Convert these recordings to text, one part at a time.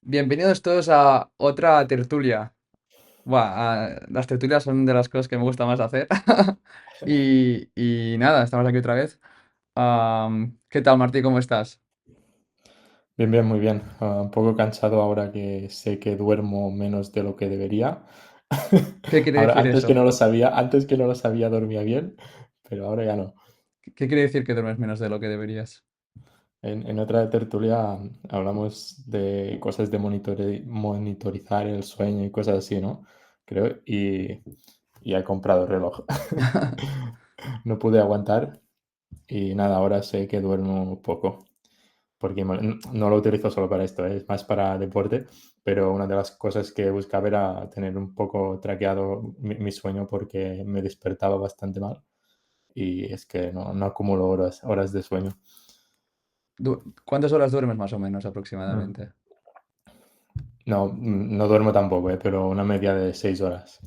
Bienvenidos todos a otra tertulia. Buah, las tertulias son de las cosas que me gusta más hacer. Y nada, estamos aquí otra vez. ¿Qué tal, Martí? ¿Cómo estás? Bien, bien, muy bien. Un poco cansado ahora que sé que duermo menos de lo que debería. ¿Qué quiere Ahora, decir eso? antes que no lo sabía dormía bien, pero ahora ya no. ¿Qué quiere decir que duermes menos de lo que deberías? En otra tertulia hablamos de cosas de monitorizar el sueño y cosas así, ¿no? Creo, y he comprado reloj. No pude aguantar y nada, ahora sé que duermo poco. Porque no lo utilizo solo para esto, es más para deporte, pero una de las cosas que buscaba era tener un poco traqueado mi sueño porque me despertaba bastante mal y es que no acumulo horas de sueño. ¿Cuántas horas duermes más o menos Mm. aproximadamente? No, no duermo tampoco, pero una media de 6 horas.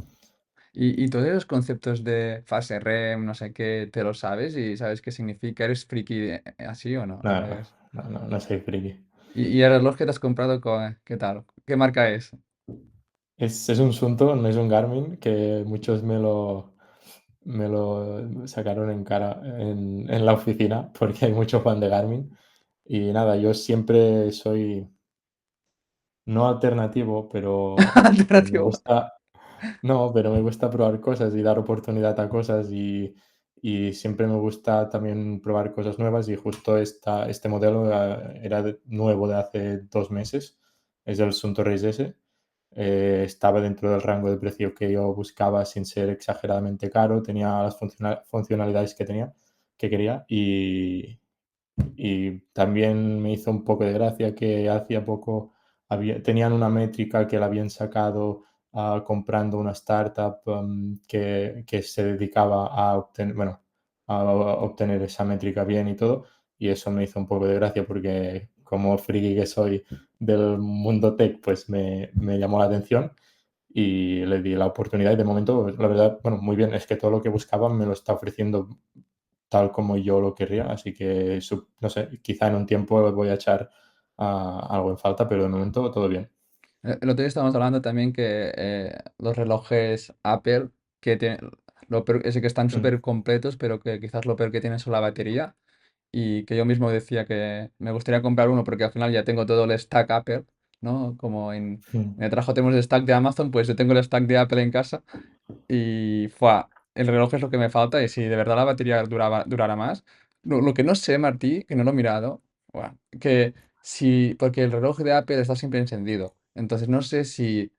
Y todos esos conceptos de fase REM, no sé qué, ¿te lo sabes? ¿Y sabes qué significa? ¿Eres friki así o no? No, ¿No eres? no soy friki. ¿Y el reloj que te has comprado, qué tal? ¿Qué marca es? Es un Sunto, no es un Garmin, que muchos me lo sacaron en cara en la oficina porque hay mucho fan de Garmin. Y nada, yo siempre soy no alternativo, pero me Alternativo. gusta no, pero me gusta probar cosas y dar oportunidad a cosas y siempre me gusta también probar cosas nuevas y justo este modelo, era nuevo de hace 2 meses, es el Sunto Race S. Estaba dentro del rango de precio que yo buscaba sin ser exageradamente caro, tenía las funcionalidades que quería y también me hizo un poco de gracia que hacía poco tenían una métrica que la habían sacado comprando una startup que se dedicaba bueno, a obtener esa métrica bien y todo. Y eso me hizo un poco de gracia porque como friki que soy del mundo tech, pues me llamó la atención y le di la oportunidad y de momento, la verdad, bueno, muy bien, es que todo lo que buscaba me lo está ofreciendo tal como yo lo querría, así que no sé, quizá en un tiempo voy a echar algo en falta, pero de momento todo bien. El otro día estábamos hablando también que los relojes Apple, que lo peor es que están Mm, súper completos, pero que quizás lo peor que tienen son la batería. Y que yo mismo decía que me gustaría comprar uno porque al final ya tengo todo el stack Apple, ¿no? Como en mm. el trabajo tenemos el stack de Amazon, pues yo tengo el stack de Apple en casa y el reloj es lo que me falta y si de verdad la batería durara más. Lo que no sé, Martí, que no lo he mirado, buah, que si, porque el reloj de Apple está siempre encendido, entonces no sé si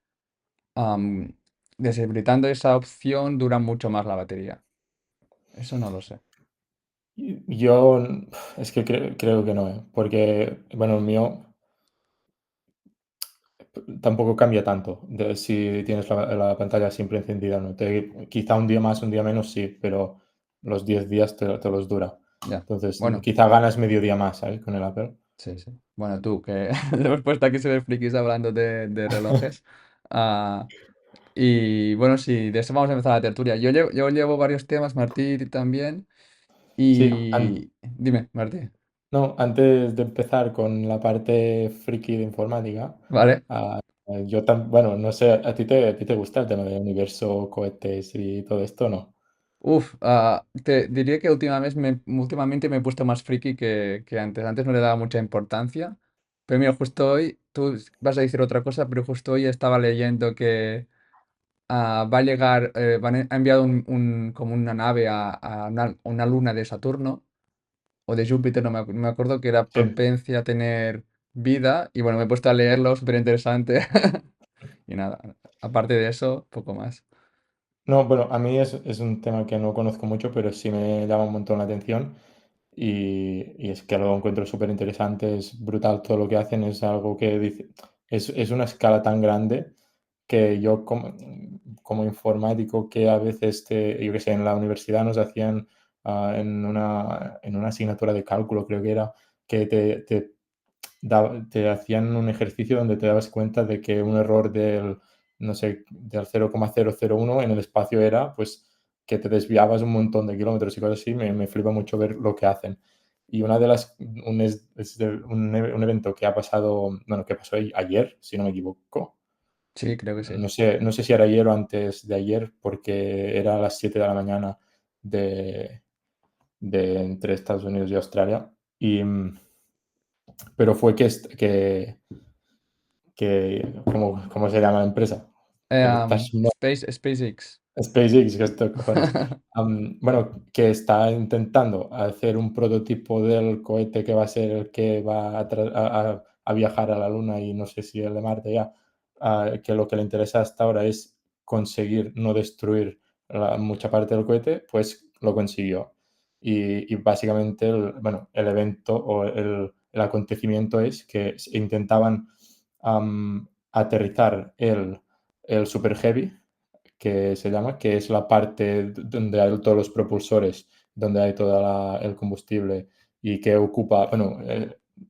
am, deshabilitando esa opción dura mucho más la batería. Eso no lo sé. Yo es que creo que no, porque, bueno, el mío tampoco cambia tanto de si tienes la pantalla siempre encendida o no. Quizá un día más, un día menos, sí, pero los 10 días te los dura. Ya. Entonces, Bueno. quizá ganas medio día más, ¿sabes? Con el Apple. Sí, sí. Bueno, tú, que le hemos puesto aquí ser frikis hablando de relojes. Ah, y bueno, sí, de eso vamos a empezar la tertulia. Yo llevo varios temas, Martí también. Sí, Y dime, Martí. no, antes de empezar con la parte friki de informática, ¿Vale? ah, bueno, no sé, a ti te gusta el tema del universo, cohetes y todo esto, ¿no? Uf, te diría que últimamente me he puesto más friki que antes. Antes no le daba mucha importancia. Pero mira, justo hoy, tú vas a decir otra cosa, pero justo hoy estaba leyendo que va a llegar, ha enviado como una nave a una luna de Saturno o de Júpiter, no me acuerdo, que era Sí. propencia a tener vida. Y bueno, me he puesto a leerlo, súper interesante. Y nada, aparte de eso, poco más. No, bueno, a mí es un tema que no conozco mucho, pero sí me llama un montón la atención y es que lo encuentro súper interesante, es brutal todo lo que hacen, es algo que dice, es una escala tan grande que yo como informático que a veces, yo que sé, en la universidad nos hacían en una asignatura de cálculo, creo que era, que te hacían un ejercicio donde te dabas cuenta de que un error no sé, del 0,001 en el espacio era, pues, que te desviabas un montón de kilómetros y cosas así, me flipa mucho ver lo que hacen. Y una de las, un evento que ha pasado, bueno, que pasó ayer, si no me equivoco. Sí, creo que sí. No sé si era ayer o antes de ayer, porque era a las 7 de la mañana de, entre Estados Unidos y Australia. Y, pero fue ¿cómo se llama la empresa? El SpaceX. SpaceX, que esto cojones. Bueno, que está intentando hacer un prototipo del cohete que va a ser el que va a viajar a la Luna y no sé si el de Marte ya, que lo que le interesa hasta ahora es conseguir no destruir mucha parte del cohete, pues lo consiguió. Y básicamente el evento o el acontecimiento es que intentaban aterrizar el Super Heavy, que se llama, que es la parte donde hay todos los propulsores, donde hay todo el combustible y que ocupa, bueno,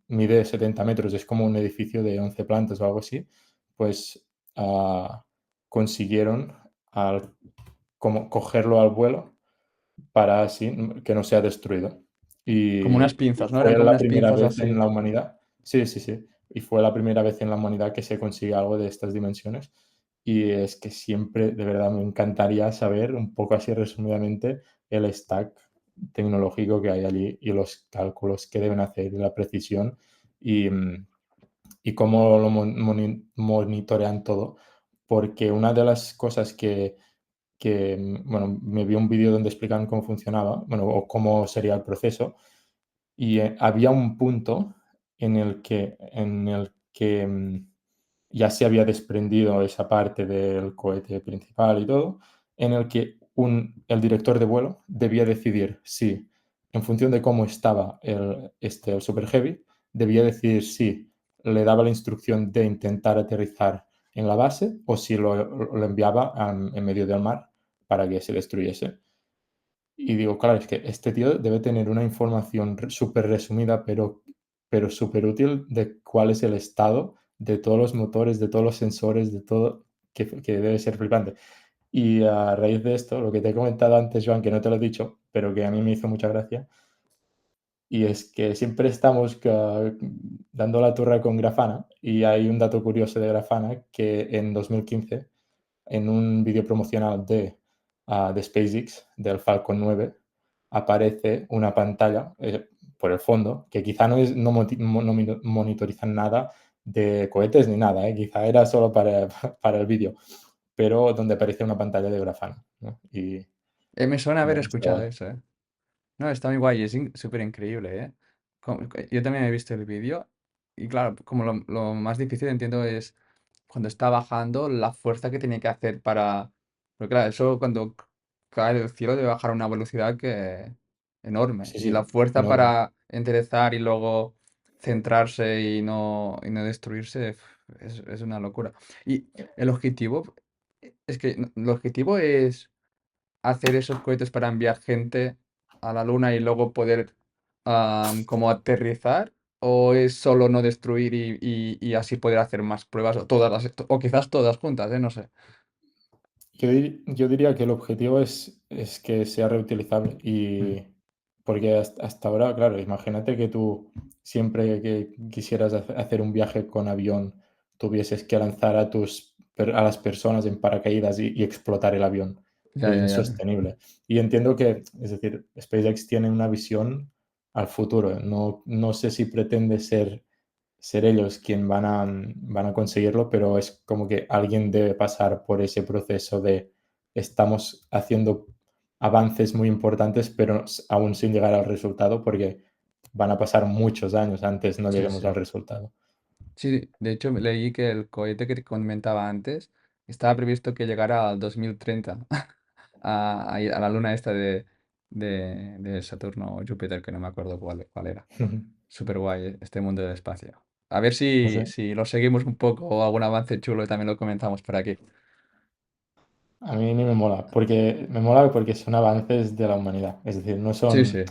mide 70 metros, es como un edificio de 11 plantas o algo así, pues consiguieron al, como cogerlo al vuelo para así que no sea destruido. Como unas Y pinzas, ¿no? Eran fue como la unas primera pinzas vez en así. la humanidad, sí, sí, sí, y fue la primera vez en la humanidad que se consigue algo de estas dimensiones. Y es que siempre, de verdad, me encantaría saber, un poco así resumidamente, el stack tecnológico que hay allí y los cálculos que deben hacer, y la precisión y, y cómo lo monitorean todo. Porque una de las cosas bueno, me vi un vídeo donde explicaban cómo funcionaba, bueno, o cómo sería el proceso, y había un punto en el que ya se había desprendido esa parte del cohete principal y todo, en el que el director de vuelo debía decidir si, en función de cómo estaba el Super Heavy, debía decidir si le daba la instrucción de intentar aterrizar en la base o si lo enviaba en medio del mar para que se destruyese. Y digo, claro, es que este tío debe tener una información súper resumida, pero súper útil de cuál es el estado de todos los motores, de todos los sensores, de todo, que debe ser flipante. Y a raíz de esto, lo que te he comentado antes, Joan, que no te lo he dicho, pero que a mí me hizo mucha gracia, y es que siempre estamos dando la turra con Grafana, y hay un dato curioso de Grafana que en 2015 en un vídeo promocional de SpaceX, del Falcon 9, aparece una pantalla por el fondo, que quizá no monitorizan nada de cohetes ni nada, quizá era solo para el vídeo, pero donde aparece una pantalla de grafano, ¿no? Y Me suena haber bueno, está escuchado guay. eso, ¿eh? No, está muy guay, es súper increíble, ¿eh? Yo también he visto el vídeo y claro, como lo más difícil entiendo es cuando está bajando la fuerza que tiene que hacer para... Porque claro, eso cuando cae del cielo debe bajar a una velocidad que enorme Sí, y la sí, fuerza enorme. para enderezar y luego centrarse y no destruirse es una locura. Y el objetivo, es que el objetivo es hacer esos cohetes para enviar gente a la luna y luego poder como aterrizar? ¿O es solo no destruir y así poder hacer más pruebas o todas o quizás todas juntas, no sé. Yo diría que el objetivo es que sea reutilizable Mm, y porque hasta ahora, claro, imagínate que tú siempre que quisieras hacer un viaje con avión tuvieses que lanzar a las personas en paracaídas y explotar el avión. ya, Es ya, ya. insostenible. Y entiendo que, es decir, SpaceX tiene una visión al futuro. No sé si pretende ser ellos quien van a conseguirlo, pero es como que alguien debe pasar por ese proceso de estamos haciendo avances muy importantes, pero aún sin llegar al resultado, porque van a pasar muchos años antes no Sí, lleguemos al sí. resultado. Sí, de hecho leí que el cohete que te comentaba antes estaba previsto que llegara al 2030 a la luna esta de Saturno o Júpiter, que no me acuerdo cuál era. Súper guay este mundo del espacio. A ver No si, sé, si lo seguimos un poco o algún avance chulo y también lo comentamos por aquí. a mí ni me mola, porque me mola porque son avances de la humanidad, es decir, no Sí, son, sí.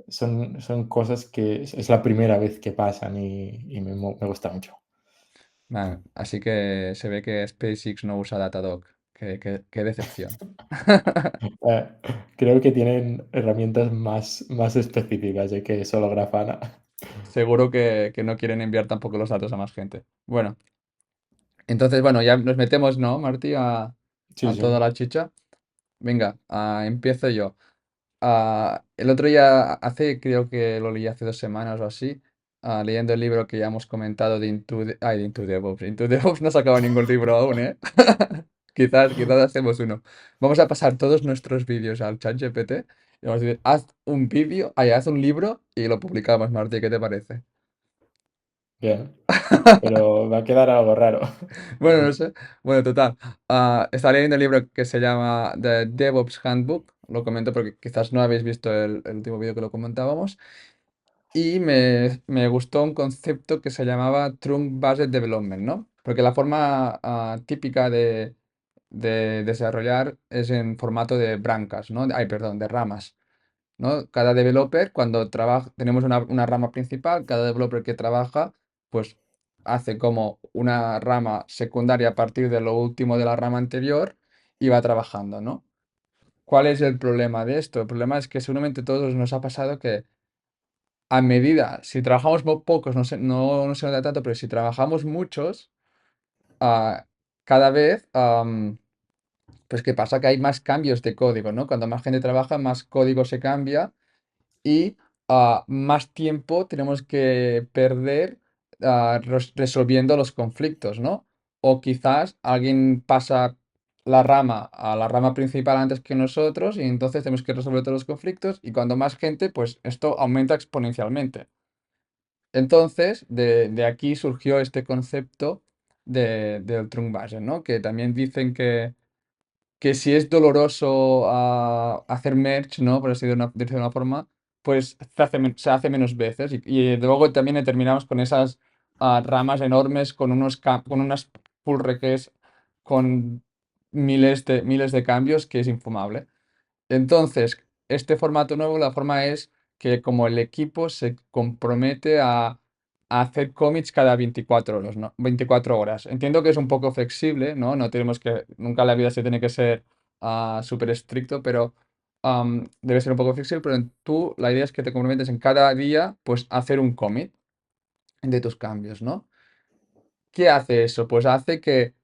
son cosas que es la primera vez que pasan y me gusta mucho. Así que se ve que SpaceX no usa Datadog, qué decepción. Eh, Creo que tienen herramientas más específicas de que solo Grafana. Seguro que no quieren enviar tampoco los datos a más gente. Bueno, entonces, bueno, ya nos metemos, ¿no, Martí, Sí, a sí, toda la chicha? Venga, empiezo yo. El otro día, creo que lo leí hace 2 semanas o así, leyendo el libro que ya hemos comentado de Into DevOps. Into DevOps no ha sacado ningún libro aún, ¿eh? Quizás hacemos uno. Vamos a pasar todos nuestros vídeos al ChatGPT y vamos a decir, haz un vídeo, haz un libro y lo publicamos, Martí, ¿qué te parece? bien, pero va a quedar algo raro. Bueno, no sé. Bueno, total. Estaba leyendo el libro que se llama The DevOps Handbook. Lo comento porque quizás no habéis visto el último vídeo que lo comentábamos. Y me gustó un concepto que se llamaba Trunk Based Development, ¿no? Porque la forma típica de desarrollar es en formato de brancas, ¿no? Ay, perdón, de ramas, ¿no? Cada developer, cuando trabaja, tenemos una rama principal, cada developer que trabaja, pues hace como una rama secundaria a partir de lo último de la rama anterior y va trabajando, ¿no? ¿Cuál es el problema de esto? El problema es que seguramente a todos nos ha pasado que a medida, si trabajamos pocos, no se nota tanto, pero si trabajamos muchos, ah, cada vez, pues ¿qué pasa? Que hay más cambios de código, ¿no? Cuando más gente trabaja, más código se cambia y más tiempo tenemos que perder resolviendo los conflictos, ¿no? O quizás alguien pasa la rama a la rama principal antes que nosotros y entonces tenemos que resolver todos los conflictos y cuando más gente, pues esto aumenta exponencialmente. Entonces, de aquí surgió este concepto del Trunk Based, ¿no? Que también dicen que si es doloroso hacer merge, ¿no? Por así decirlo de una forma, pues se hace menos veces. Y luego también terminamos con esas ramas enormes, con unas pull requests, con miles de cambios, que es infumable. Entonces, este formato nuevo, la forma es que como el equipo se compromete a hacer commits cada 24 horas, ¿no? 24 horas. Entiendo que es un poco flexible, ¿no? No tenemos que, nunca en la vida se tiene que ser súper estricto, pero debe ser un poco flexible, pero tú la idea es que te comprometes en cada día, pues, a hacer un commit de tus cambios, ¿no? ¿Qué hace eso? Pues hace que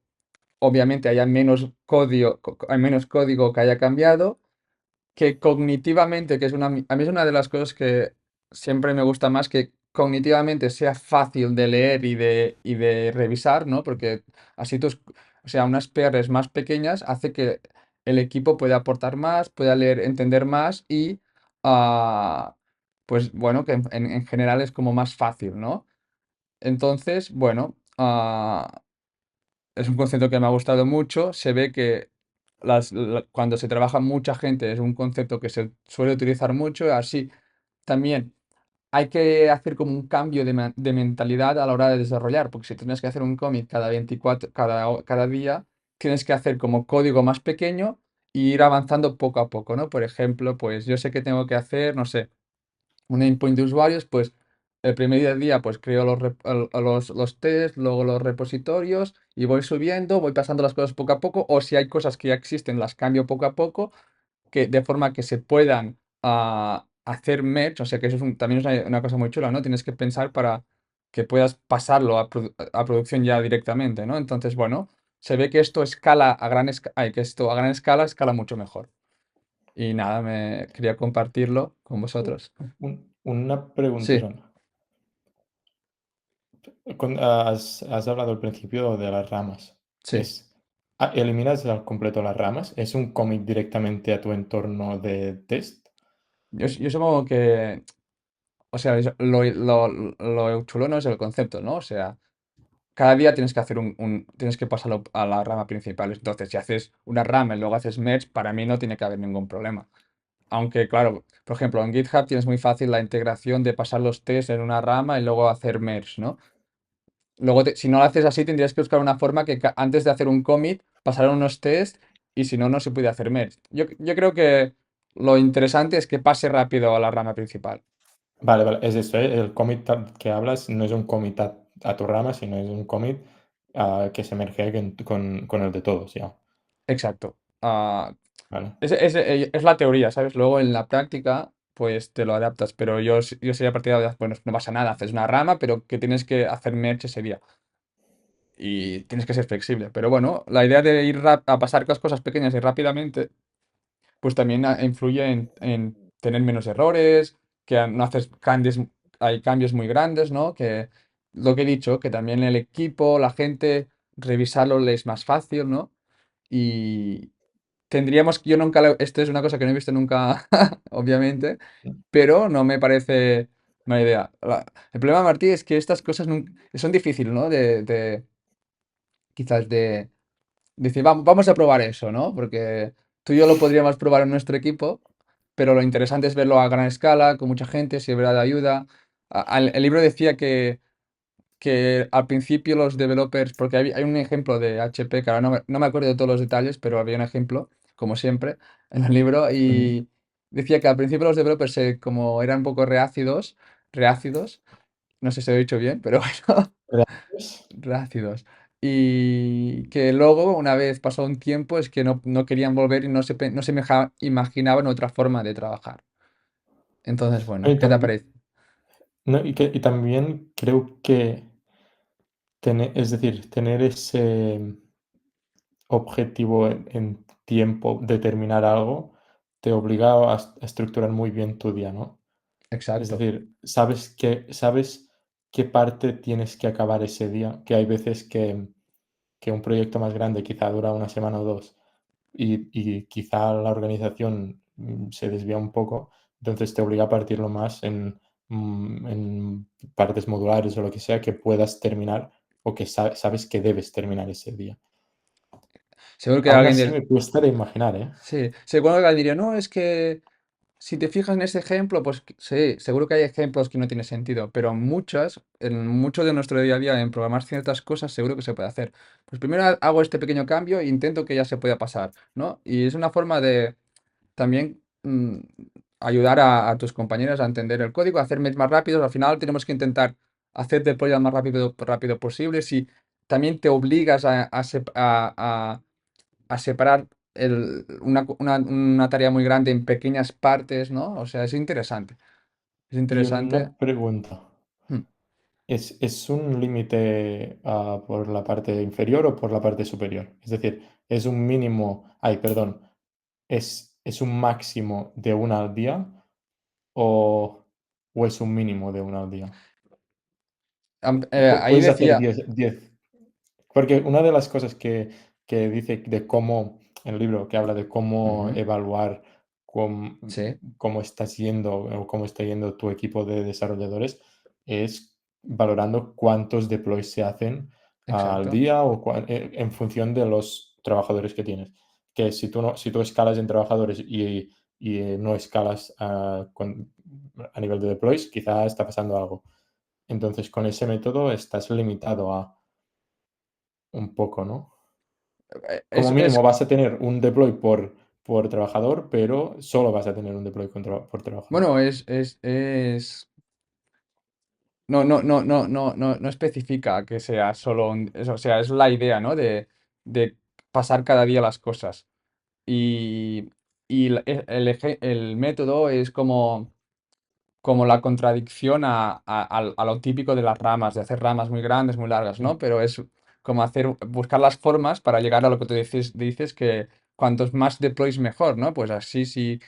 obviamente haya menos código, hay menos código que haya cambiado que cognitivamente, que es a mí es una de las cosas que siempre me gusta más, que cognitivamente sea fácil de leer y de revisar, ¿no? Porque así o sea, unas PRs más pequeñas hace que el equipo pueda aportar más, pueda leer, entender más y, ah, pues bueno, que en general es como más fácil, ¿no? Entonces, bueno, es un concepto que me ha gustado mucho. Se ve que cuando se trabaja mucha gente es un concepto que se suele utilizar mucho. Así también hay que hacer como un cambio de mentalidad a la hora de desarrollar, porque si tienes que hacer un cómic cada 24, cada día, tienes que hacer como código más pequeño e ir avanzando poco a poco, ¿no? Por ejemplo, pues yo sé que tengo que hacer, no sé, un endpoint de usuarios, pues el primer día pues creo los tests, luego los repositorios y voy subiendo, voy pasando las cosas poco a poco, o si hay cosas que ya existen, las cambio poco a poco, de forma que se puedan hacer merge, o sea que eso también es una cosa muy chula, ¿no? Tienes que pensar para que puedas pasarlo a producción ya directamente, ¿no? Entonces, bueno, se ve que esto escala a gran escala, que esto a gran escala escala mucho mejor. Y nada, me quería compartirlo con vosotros. Una pregunta, Sí, John. Has hablado al principio de las ramas. sí. ¿Eliminas al completo las ramas? ¿Es un commit directamente a tu entorno de test? Yo supongo que, o sea, lo chulo no es el concepto, ¿no? O sea, cada día tienes que hacer tienes que pasarlo a la rama principal. Entonces, si haces una rama y luego haces merge, para mí no tiene que haber ningún problema. Aunque, claro, por ejemplo, en GitHub tienes muy fácil la integración de pasar los tests en una rama y luego hacer merge, ¿no? Luego, si no lo haces así, tendrías que buscar una forma que antes de hacer un commit pasaran unos tests y si no, no se puede hacer merge. Yo creo que lo interesante es que pase rápido a la rama principal. Vale, vale, es eso, ¿eh? El commit que hablas no es un commit a tu rama, sino es un commit que se merge con el de todos, ya. exacto. Vale. Es la teoría, ¿sabes? Luego en la práctica, pues te lo adaptas, pero yo sería partidario de, bueno, no pasa nada, haces una rama, pero que tienes que hacer merch ese día y tienes que ser flexible. Pero bueno, la idea de ir a pasar las cosas pequeñas y rápidamente, pues también influye en tener menos errores, que no haces hay cambios muy grandes, ¿no? Que lo que he dicho, que también el equipo, la gente, revisarlo le es más fácil, ¿no? Y yo nunca, esto es una cosa que no he visto nunca, obviamente, pero no me parece mala idea. El problema, Martí, es que estas cosas son difíciles, ¿no? Quizás de decir, vamos a probar eso, ¿no? Porque tú y yo lo podríamos probar en nuestro equipo, pero lo interesante es verlo a gran escala, con mucha gente, si es verdad ayuda. El libro decía que al principio los developers, porque hay un ejemplo de HP, que ahora no me acuerdo de todos los detalles, pero había un ejemplo, como siempre, en el libro, Ujú. y decía que al principio los developers, como eran un poco reácidos, no sé si lo he dicho bien, pero bueno, Gracias. reácidos. Y que luego, una vez pasado un tiempo, es que no querían volver y no se imaginaban otra forma de trabajar. Entonces, bueno, Y ¿qué te también, parece? no, y también creo que es decir, tener ese objetivo en tiempo de terminar algo te obliga a estructurar muy bien tu día, ¿no? Es Exacto. decir, sabes qué parte tienes que acabar ese día, que hay veces que un proyecto más grande quizá dura una semana o 2 y quizá la organización, se desvía un poco, entonces te obliga a partirlo más en partes modulares o lo que sea que puedas terminar o que sabes que debes terminar ese día. Seguro que Aún alguien así del... me cuesta de imaginar, ¿eh? Sí, seguro que alguien diría, no, es que si te fijas en ese ejemplo, pues sí, seguro que hay ejemplos que no tienen sentido, pero en mucho de nuestro día a día, en programar ciertas cosas, seguro que se puede hacer. Pues primero hago este pequeño cambio e intento que ya se pueda pasar, ¿no? Y es una forma de también ayudar a tus compañeros a entender el código, a hacer mails más rápidos. Al final tenemos que intentar hacer deploy lo más rápido posible. Si también te obligas a separar una tarea muy grande en pequeñas partes, ¿no? O sea, es interesante. Es Y interesante. una pregunta, Mm, ¿es un límite, por la parte inferior o por la parte superior? Es decir, ¿es un mínimo perdón, es un máximo de una al día o es un mínimo de una al día? ahí Puedes hacer decía, 10 porque una de las cosas que dice de cómo en el libro que habla de cómo ujú, evaluar sí, cómo estás yendo o cómo está yendo tu equipo de desarrolladores es valorando cuántos deploys se hacen al exacto. día o en función de los trabajadores que tienes. Que si tú escalas en trabajadores y no escalas a nivel de deploys, quizá está pasando algo. Entonces, con ese método estás limitado a un poco, ¿no? Como Es mínimo vas a tener un deploy por trabajador, pero solo vas a tener un deploy por trabajador. bueno, no especifica que sea solo o sea, es la idea, ¿no? De pasar cada día las cosas. Y, y el método es como la contradicción a lo típico de las ramas, de hacer ramas muy grandes, muy largas, Mm, ¿no? Pero es como buscar las formas para llegar a lo que tú dices que cuantos más deploys mejor, ¿no? Pues así si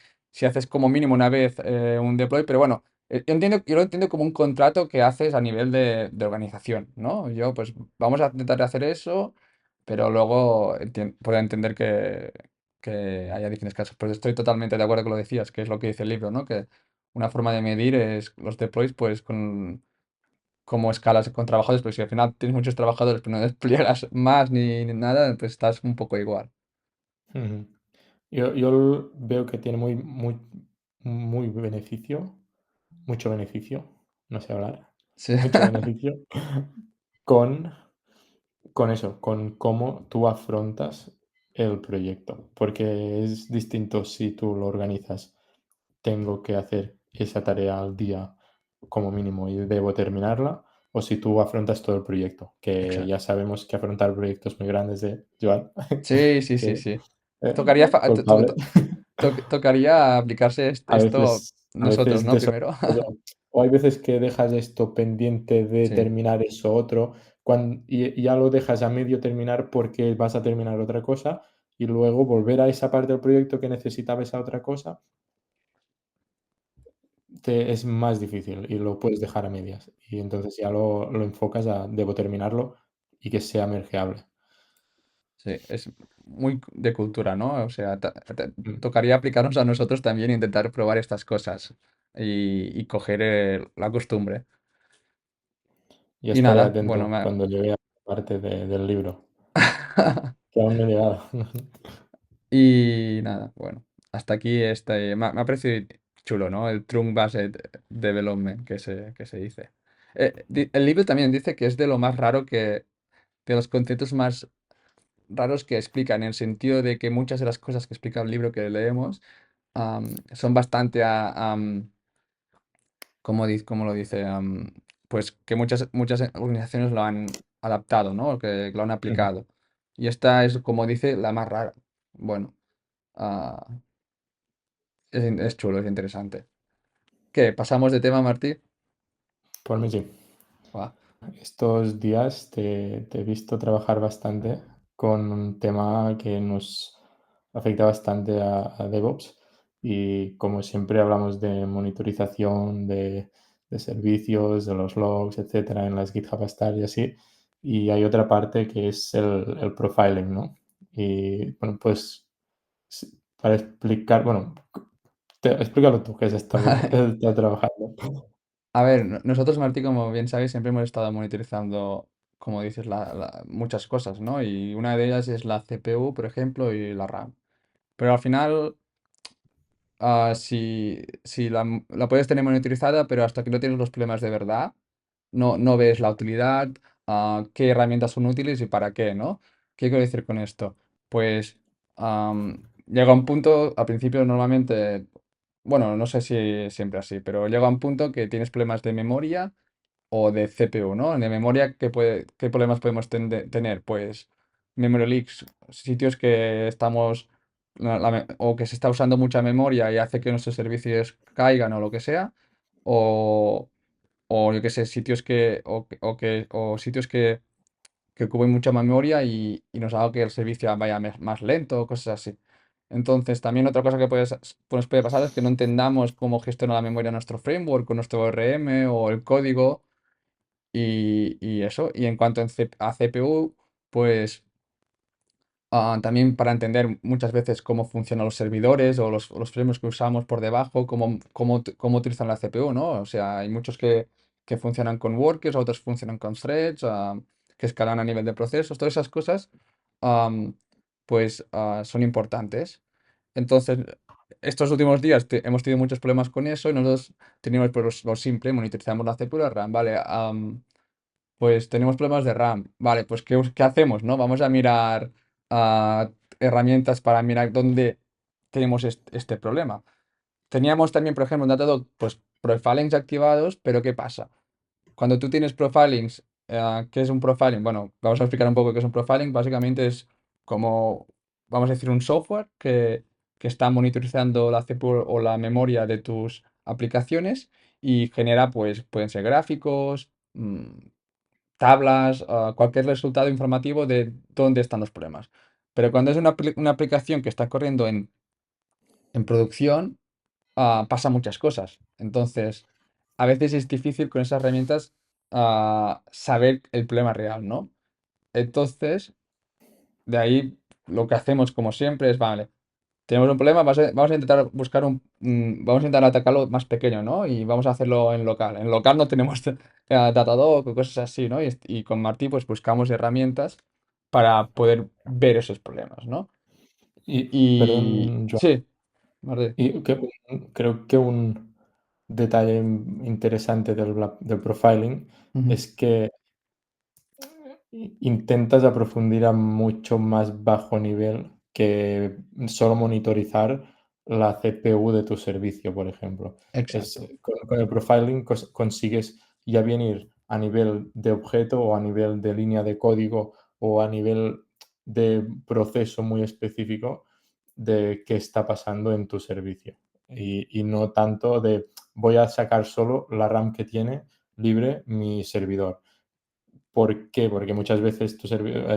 haces como mínimo una vez un deploy, pero bueno, yo lo entiendo como un contrato que haces a nivel de organización, ¿no? Yo pues vamos a intentar hacer eso, pero luego puedo entender que haya diferentes casos. Pues estoy totalmente de acuerdo con lo que decías, que es lo que dice el libro, ¿no? Que una forma de medir es los deploys, pues con como escalas con trabajadores, porque si al final tienes muchos trabajadores, pero no despliegas más ni nada, pues estás un poco igual. ujú. Yo veo que tiene muy beneficio, mucho beneficio, no sé hablar, Sí. mucho beneficio con con eso, con cómo tú afrontas el proyecto, porque es distinto si tú lo organizas. Tengo que hacer esa tarea al día como mínimo y debo terminarla, o si tú afrontas todo el proyecto, que ya exacto. sabemos que afrontar proyectos muy grandes de Joan, Sí, sí, sí, que, sí. Tocaría fa to to culpable. to tocaría aplicarse esto A nosotros, veces ¿no? Primero. o hay veces que dejas esto pendiente de Sí, terminar eso otro, y ya lo dejas a medio terminar porque vas a terminar otra cosa, y luego volver a esa parte del proyecto que necesitaba esa otra cosa, te es más difícil y lo puedes dejar a medias. Y entonces ya lo enfocas a debo terminarlo y que sea mergeable. sí, es muy de cultura, ¿no? O sea, Mm. tocaría aplicarnos a nosotros también e intentar probar estas cosas y coger, la costumbre. Y Y estaré nada, bueno, atento cuando llegue a la parte del libro, que aún no he llegado. y nada, bueno, hasta aquí me ha parecido chulo, ¿no? El Trunk Based Development que se dice. El libro también dice que es de lo más raro de los conceptos más raros que explica, en el sentido de que muchas de las cosas que explica el libro que leemos son bastante, ¿cómo lo dice? Pues que muchas organizaciones lo han adaptado, ¿no? Que lo han Ujú. aplicado. Y esta es, como dice, la más rara. Bueno, ah, es chulo, es interesante. ¿Qué? ¿Pasamos de tema, Martí? Por mí sí. Va. Estos días te he visto trabajar bastante con un tema que nos afecta bastante a DevOps y como siempre hablamos de monitorización de servicios, de los logs, etcétera, en las GitHub Stars y así. Y hay otra parte que es el profiling, ¿no? Y bueno, pues para explicar, bueno, explícalo tú, que has Vale. estado trabajando. A ver, nosotros, Martí, como bien sabéis, siempre hemos estado monitorizando, como dices, muchas cosas, ¿no? Y una de ellas es la CPU, por ejemplo, y la RAM. Pero al final, si la puedes tener monitorizada, pero hasta que no tienes los problemas de verdad, no ves la utilidad, qué herramientas son útiles y para qué, ¿no? ¿Qué quiero decir con esto? Pues llega un punto, al principio normalmente, bueno, no sé si siempre así, pero llega un punto que tienes problemas de memoria o de CPU, ¿no? De memoria, ¿qué problemas podemos tener? Pues memory leaks, sitios que estamos, o que se está usando mucha memoria y hace que nuestros servicios caigan o lo que sea, o, o yo qué sé, sitios o sitios que ocupen mucha memoria y nos haga que el servicio vaya más lento, cosas así. Entonces, también otra cosa que nos puede pasar es que no entendamos cómo gestiona la memoria nuestro framework, o nuestro ORM o el código y eso. Y en cuanto a CPU, pues también para entender muchas veces cómo funcionan los servidores o los frameworks que usamos por debajo, cómo utilizan la CPU, ¿no? O sea, hay muchos que funcionan con workers, otros funcionan con threads, que escalan a nivel de procesos, todas esas cosas, am, pues son importantes. Entonces, estos últimos días hemos tenido muchos problemas con eso y nosotros tenemos pues, lo simple, monitorizamos la CPU y la RAM, ¿vale? Pues tenemos problemas de RAM. Vale, pues ¿qué hacemos, no? Vamos a mirar ah, herramientas para mirar dónde tenemos este problema. Teníamos también, por ejemplo, en Datadog, pues profilings activados, pero ¿qué pasa? Cuando tú tienes profilings, ¿qué es un profiling? Bueno, vamos a explicar un poco qué es un profiling. Básicamente es como, vamos a decir, un software que está monitorizando la CPU o la memoria de tus aplicaciones y genera, pues, pueden ser gráficos, tablas, cualquier resultado informativo de dónde están los problemas. Pero cuando es una aplicación que está corriendo en producción, pasa muchas cosas. Entonces, a veces es difícil con esas herramientas saber el problema real, ¿no? Entonces, de ahí lo que hacemos, como siempre, es, vale, tenemos un problema, vamos a intentar vamos a intentar atacarlo más pequeño, ¿no? Y vamos a hacerlo en local. En local no tenemos Datadog o cosas así, ¿no? Y con Martí, pues buscamos herramientas para poder ver esos problemas, ¿no? Y, Y perdón, Joan, sí, Martí. creo que un detalle interesante del profiling Ujú. es que intentas aprofundir a mucho más bajo nivel que solo monitorizar la CPU de tu servicio, por ejemplo. Exacto. Con el profiling consigues ya bien ir a nivel de objeto o a nivel de línea de código o a nivel de proceso muy específico de qué está pasando en tu servicio. Y no tanto de voy a sacar solo la RAM que tiene libre mi servidor. ¿Por qué? Porque muchas veces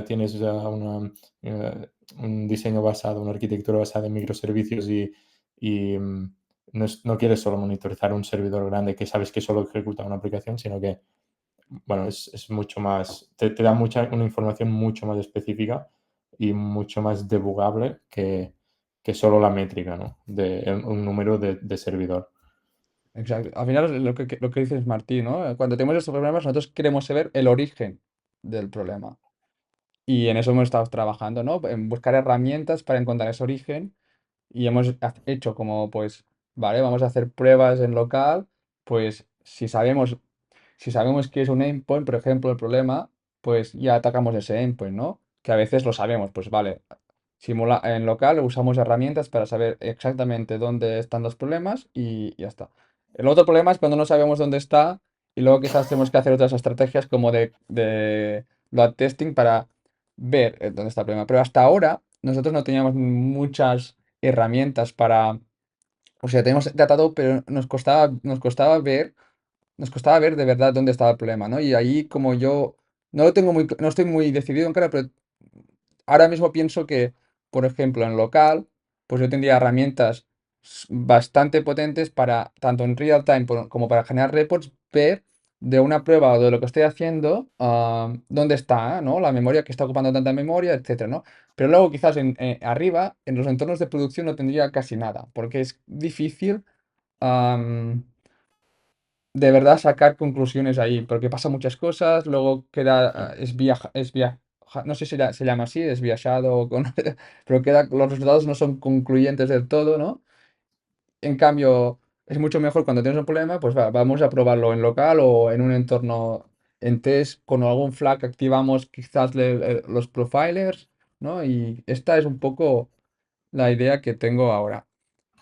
tienes ya eh, un diseño basado, una arquitectura basada en microservicios y no quieres solo monitorizar un servidor grande que sabes que solo ejecuta una aplicación, sino que, bueno, es mucho más, te da una información mucho más específica y mucho más debugable que solo la métrica, ¿no? De un número de servidor. Exacto. Al final es lo que dices Martín, ¿no? Cuando tenemos estos problemas, nosotros queremos saber el origen del problema. Y en eso hemos estado trabajando, ¿no? En buscar herramientas para encontrar ese origen. Y hemos hecho como, pues, vale, vamos a hacer pruebas en local. Pues si sabemos que es un endpoint, por ejemplo, el problema, pues ya atacamos ese endpoint, ¿no? Que a veces lo sabemos, pues vale. En local usamos herramientas para saber exactamente dónde están los problemas y ya está. El otro problema es cuando no sabemos dónde está y luego quizás tenemos que hacer otras estrategias como de load testing para ver dónde está el problema. Pero hasta ahora nosotros no teníamos muchas herramientas para, o sea, teníamos tratado, pero nos costaba ver de verdad dónde estaba el problema, ¿no? Y ahí como yo no estoy muy decidido en cara, pero ahora mismo pienso que, por ejemplo, en local, pues yo tendría herramientas bastante potentes para, tanto en real time como para generar reports, ver de una prueba o de lo que estoy haciendo, dónde está, ¿no? La memoria que está ocupando tanta memoria, etcétera, ¿no? Pero luego quizás arriba, en los entornos de producción no tendría casi nada, porque es difícil de verdad sacar conclusiones ahí, porque pasa muchas cosas, luego queda, no sé si se llama así, desviajado, pero los resultados no son concluyentes del todo, ¿no? En cambio, es mucho mejor cuando tienes un problema, pues vamos a probarlo en local o en un entorno en test, con algún flag activamos quizás los profilers, ¿no? Y esta es un poco la idea que tengo ahora.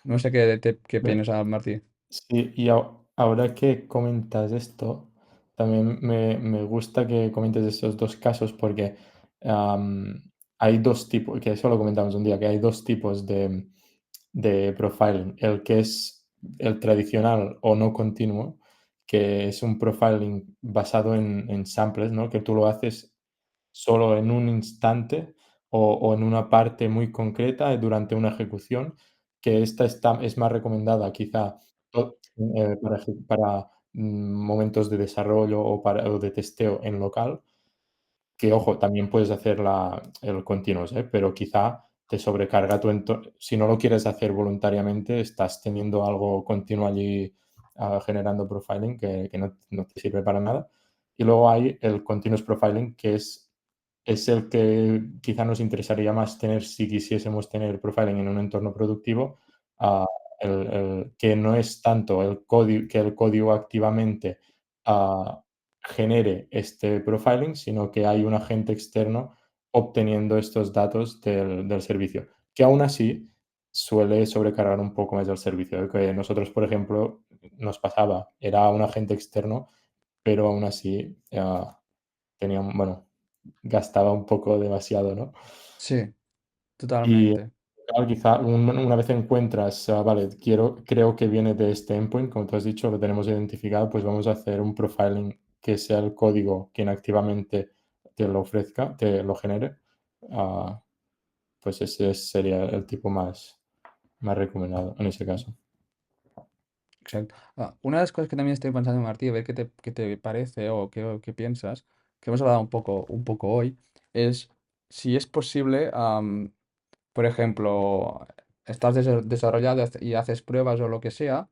No sé qué piensas, Martí. Sí, y ahora que comentas esto, también me gusta que comentes estos dos casos porque am, hay dos tipos, que eso lo comentamos un día, que hay dos tipos de profiling. El que es el tradicional o no continuo, que es un profiling basado en samples, ¿no? Que tú lo haces solo en un instante o en una parte muy concreta durante una ejecución, que esta es más recomendada quizá para momentos de desarrollo o de testeo en local, que ojo, también puedes hacer el continuous, ¿eh? Pero quizá te sobrecarga tu entorno. Si no lo quieres hacer voluntariamente, estás teniendo algo continuo allí, generando profiling que no te sirve para nada. Y luego hay el continuous profiling, que es el que quizá nos interesaría más tener si quisiésemos tener profiling en un entorno productivo, ah, el que no es tanto que el código activamente, ah, genere este profiling, sino que hay un agente externo obteniendo estos datos del servicio, que aún así suele sobrecargar un poco más el servicio, que nosotros, por ejemplo, nos pasaba, era un agente externo, pero aún así, bueno, gastaba un poco demasiado, ¿no? Sí, Y totalmente. claro, quizá una vez encuentras, vale, creo que viene de este endpoint, como tú has dicho, lo tenemos identificado, pues vamos a hacer un profiling que sea el código quien activamente te lo ofrezca, te lo genere. Ah, pues ese sería el tipo más recomendado en ese caso. Exacto. Una de las cosas que también estoy pensando, Martí, a ver qué te parece o qué piensas, que hemos hablado un poco hoy, es si es posible, por ejemplo, estás desarrollado y haces pruebas o lo que sea,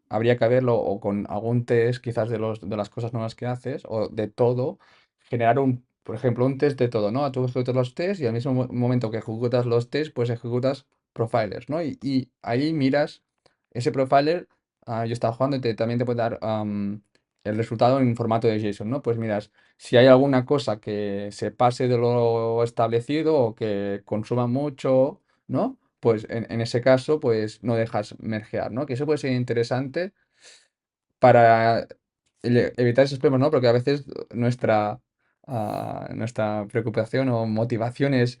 habría que verlo o con algún test quizás de las cosas nuevas que haces o de todo, generar por ejemplo, un test de todo, ¿no? Tú ejecutas los tests y al mismo momento que ejecutas los tests, pues ejecutas profilers, ¿no? Y ahí miras ese profiler, yo estaba jugando y también te puede dar el resultado en formato de JSON, ¿no? Pues miras si hay alguna cosa que se pase de lo establecido o que consuma mucho, ¿no? Pues en ese caso, pues no dejas mergear, ¿no? Que eso puede ser interesante para evitar esos problemas, ¿no? Porque a veces nuestra preocupación o motivación es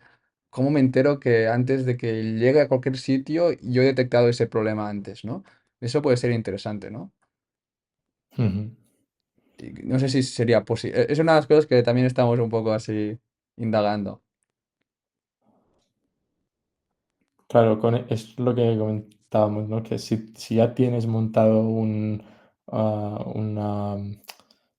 cómo me entero que antes de que llegue a cualquier sitio yo he detectado ese problema antes, ¿no? Eso puede ser interesante, ¿no? Ujú. Y no sé si sería posible. Es una de las cosas que también estamos un poco así indagando. Claro, es lo que comentábamos, ¿no? Que si ya tienes montado un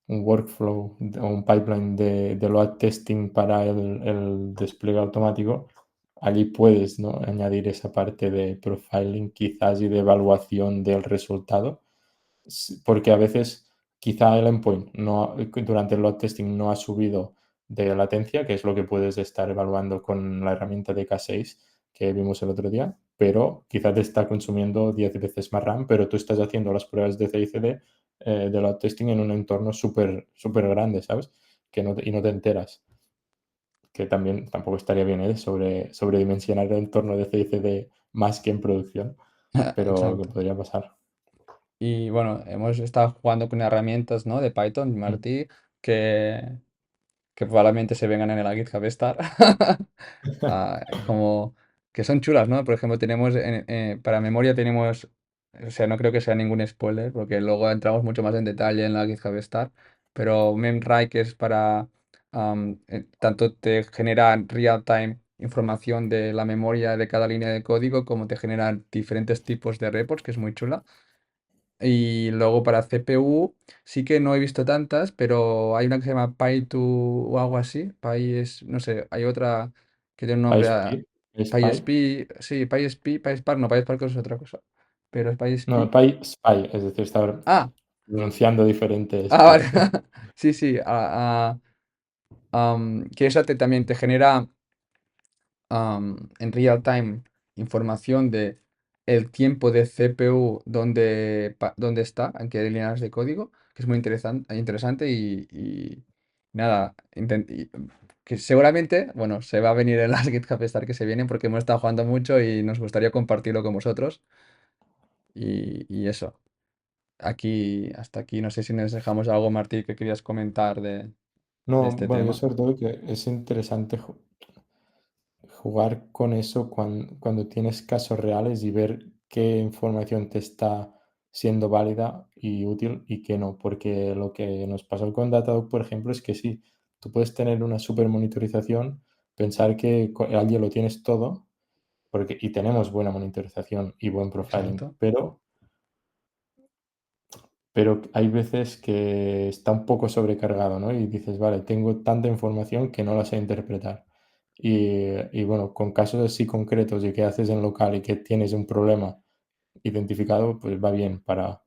workflow o un pipeline de load testing para el despliegue automático, allí puedes, ¿no? Añadir esa parte de profiling quizás y de evaluación del resultado. Porque a veces quizá el endpoint durante el load testing no ha subido de latencia, que es lo que puedes estar evaluando con la herramienta de K6 que vimos el otro día, pero quizá te está consumiendo 10 veces más RAM, pero tú estás haciendo las pruebas de CI/CD de load testing en un entorno súper súper grande, ¿sabes? Y no te enteras, que también tampoco estaría bien, ¿eh? Sobredimensionar el entorno de CI/CD más que en producción, pero que Exacto. podría pasar. Y bueno, hemos estado jugando con herramientas, ¿no? De Python, Mm. Martí, que, que probablemente se vengan en el GitHub Star. Como que son chulas, ¿no? Por ejemplo, para memoria tenemos, o sea, no creo que sea ningún spoiler, porque luego entramos mucho más en detalle en la GitHub Star, pero memRy, que es para, tanto te genera real time información de la memoria de cada línea de código, como te genera diferentes tipos de reports, que es muy chula. Y luego para CPU sí que no he visto tantas, pero hay una que se llama Py2 o algo así. Py es, no sé, hay otra que tiene un nombre a PySpeed, PySpy. PySP, sí, PySP, PySpark, no, PySpark es otra cosa. Pero es No, PySpeak. PySpy, es decir, está Ah, pronunciando diferentes vale. Py. Sí, sí, que esa también te genera en real time información de el tiempo de CPU donde está, en qué líneas de código, que es muy interesante y nada, que seguramente, bueno, se va a venir en las GitHub Star que se vienen porque hemos estado jugando mucho y nos gustaría compartirlo con vosotros y eso. Aquí, hasta aquí, no sé si nos dejamos algo, Martí, que querías comentar de No, este bueno, yo tema. sobre todo que es interesante jugar con eso cuando tienes casos reales y ver qué información te está siendo válida y útil y qué no, porque lo que nos pasó con Datadog, por ejemplo, es que sí, tú puedes tener una super monitorización, pensar que alguien lo tienes todo, y tenemos buena monitorización y buen profiling, Exacto, pero hay veces que está un poco sobrecargado, ¿no? Y dices, vale, tengo tanta información que no la sé interpretar. Y bueno, con casos así concretos y que haces en local y que tienes un problema identificado, pues va bien para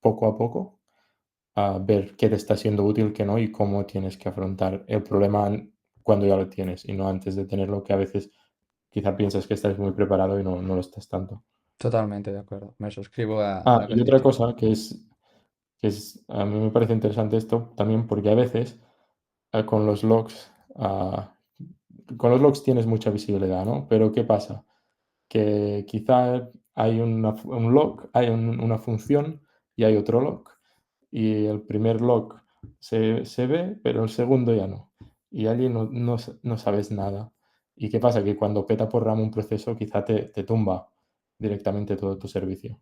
poco a poco ver qué te está siendo útil, qué no y cómo tienes que afrontar el problema cuando ya lo tienes y no antes de tenerlo, que a veces quizá piensas que estás muy preparado y no lo estás tanto. totalmente de acuerdo. Me suscribo a lo que Y has otra dicho. cosa a mí me parece interesante esto también porque a veces con los logs, tienes mucha visibilidad, ¿no? Pero ¿qué pasa? Que quizá hay un log, hay una función y hay otro log. Y el primer log se ve, pero el segundo ya no. Y allí no sabes nada. ¿Y qué pasa? Que cuando peta por RAM un proceso, quizá te tumba directamente todo tu servicio.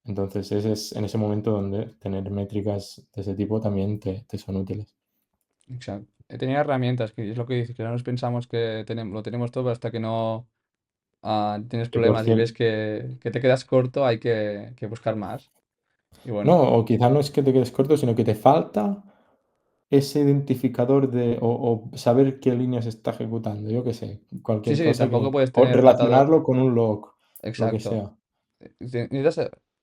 Entonces, ese es en ese momento donde tener métricas de ese tipo también te son útiles. Exacto. Tenía herramientas, que es lo que dices, que no nos pensamos que lo tenemos todo hasta que no tienes Que por problemas y ves cierto, que te quedas corto, hay que buscar más. Y no, bueno, o quizá no es que te quedes corto, sino que te falta ese identificador o saber qué línea se está ejecutando, yo qué sé, sí, cualquier sí, cosa tampoco puedes o tener relacionarlo con un log, lo que exacto. sea.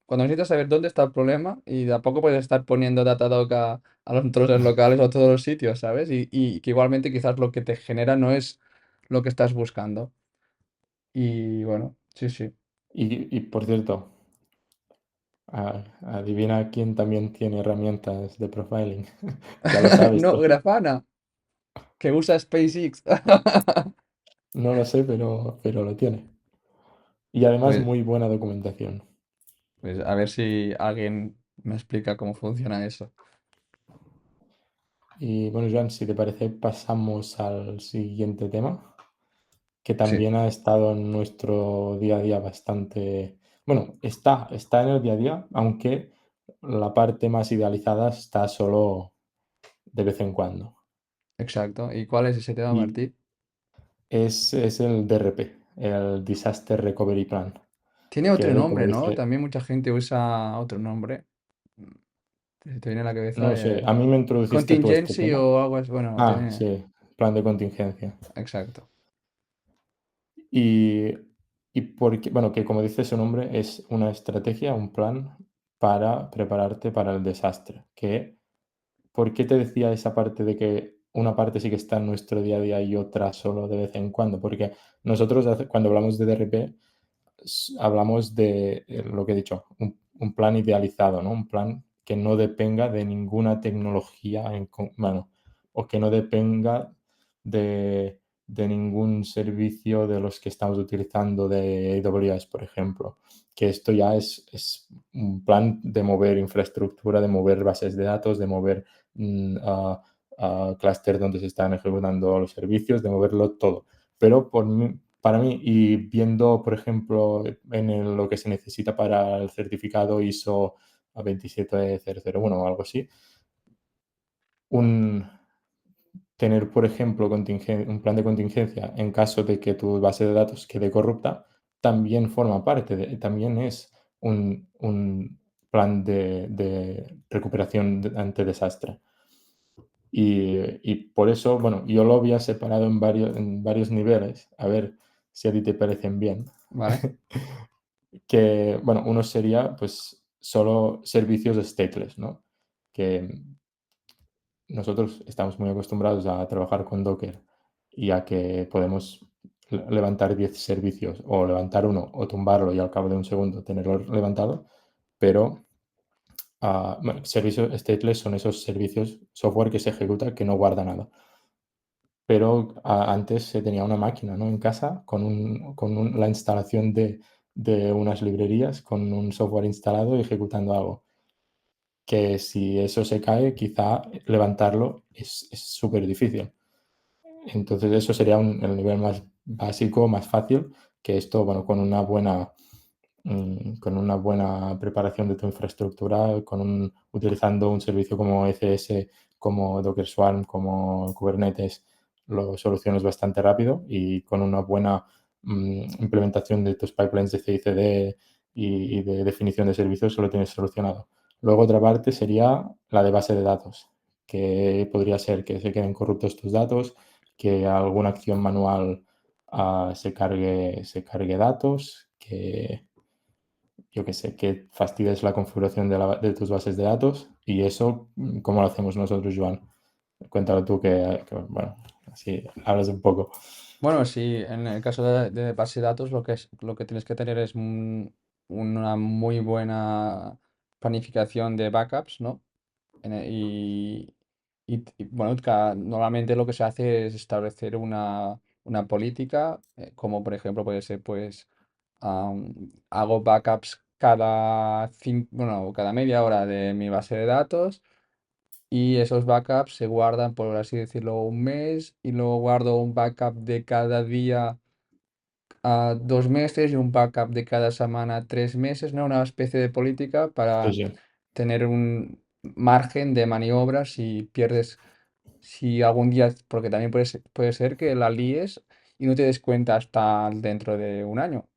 Cuando necesitas saber dónde está el problema y tampoco puedes estar poniendo Datadog a los troles locales o a todos los sitios, ¿sabes? Y que igualmente quizás lo que te genera no es lo que estás buscando. Y bueno, sí, sí. Y por cierto, adivina quién también tiene herramientas de profiling. Ya lo sabes No, tú. Grafana, que usa SpaceX. No lo sé, pero lo tiene. Y además Pues, muy buena documentación. pues a ver si alguien Me explica cómo funciona eso. Y bueno, Joan, si te parece, pasamos al siguiente tema, que Sí, también ha estado en nuestro día a día bastante, bueno, está en el día a día, aunque la parte más idealizada está solo de vez en cuando. exacto. ¿Y cuál es ese tema, Y Martí? es el DRP, el Disaster Recovery Plan, Tiene otro que como nombre, ¿no? dice, También mucha gente usa otro nombre. Se te viene a la no cabeza lo sé, a mí me introduciste tú este contingency tema. o algo así. Bueno, Ah, tiene. sí, plan de contingencia. Exacto. Y, y porque, bueno, que como dice su nombre, es una estrategia, un plan para prepararte para el desastre. ¿Por qué te decía esa parte de que una parte sí que está en nuestro día a día y otra solo de vez en cuando? Porque nosotros cuando hablamos de DRP hablamos de lo que he dicho, un plan idealizado, ¿no? Un plan que no dependa de ninguna tecnología bueno, o que no dependa de ningún servicio de los que estamos utilizando de AWS, por ejemplo. Que esto ya es un plan de mover infraestructura, de mover bases de datos, de mover a clúster donde se están ejecutando los servicios, de moverlo todo. Pero para mí, y viendo, por ejemplo, lo que se necesita para el certificado ISO 27001 o algo así, un, tener, por ejemplo, un plan de contingencia en caso de que tu base de datos quede corrupta, también forma parte también es un plan de recuperación ante desastre. Y por eso, bueno, yo lo había separado en varios niveles, a ver si a ti te parecen bien. ¿Vale? Que, bueno, uno sería, pues, solo servicios stateless, ¿no? Que nosotros estamos muy acostumbrados a trabajar con Docker y a que podemos levantar 10 servicios o levantar uno o tumbarlo y al cabo de un segundo tenerlo levantado, pero bueno, servicios stateless son esos servicios, software que se ejecuta que no guarda nada. Pero antes se tenía una máquina, ¿no? En casa la instalación de unas librerías con un software instalado y ejecutando algo. Que si eso se cae, quizá levantarlo es súper difícil. Entonces eso sería el nivel más básico, más fácil, que esto, bueno, con una buena preparación de tu infraestructura, utilizando un servicio como ECS, como Docker Swarm, como Kubernetes, lo solucionas bastante rápido y con una buena implementación de tus pipelines de CI/CD y de definición de servicios lo tienes solucionado. Luego otra parte sería la de base de datos, que podría ser que se queden corruptos tus datos, que alguna acción manual se cargue datos, que yo qué sé, que fastidies la configuración de tus bases de datos y eso, ¿cómo lo hacemos nosotros, Joan? Cuéntalo tú bueno, así hablas un poco. Bueno, sí, en el caso de base de datos, lo que tienes que tener es una muy buena planificación de backups, ¿no? Bueno, normalmente lo que se hace es establecer una política, como por ejemplo puede ser, pues, hago backups bueno, cada media hora de mi base de datos y esos backups se guardan, por así decirlo, un mes y luego guardo un backup de cada día a 2 meses y un backup de cada semana a 3 meses, ¿no? Una especie de política Sí, para sí, tener un margen de maniobra si pierdes, si algún día, porque también puede ser que la líes y no te des cuenta hasta dentro de un año.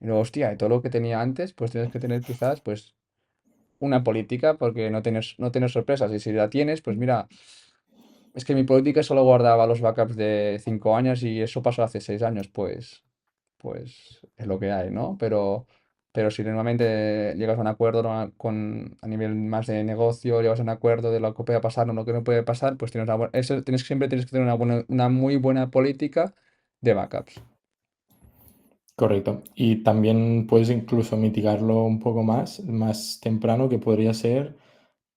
Y luego, hostia, y todo lo que tenía antes, pues tienes que tener quizás, pues, una política porque no tener sorpresas. Y si la tienes, pues mira, es que mi política solo guardaba los backups de 5 años y eso pasó hace 6 años, pues es lo que hay, ¿no? Pero si normalmente llegas a un acuerdo a nivel más de negocio, llegas a un acuerdo de lo que puede pasar o lo que no puede pasar, pues siempre tienes que tener una muy buena política de backups. correcto. Y también puedes incluso mitigarlo un poco más temprano, que podría ser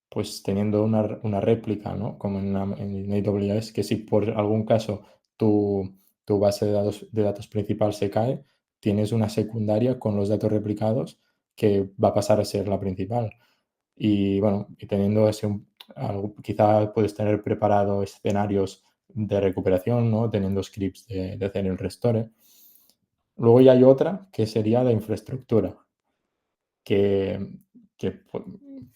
pues teniendo una réplica, ¿no? Como en AWS, que si por algún caso tu base de datos principal se cae, tienes una secundaria con los datos replicados que va a pasar a ser la principal. Y bueno, y teniendo ese, quizá puedes tener preparado escenarios de recuperación, ¿no? Teniendo scripts de hacer el restore. Luego ya hay otra que sería la infraestructura, que,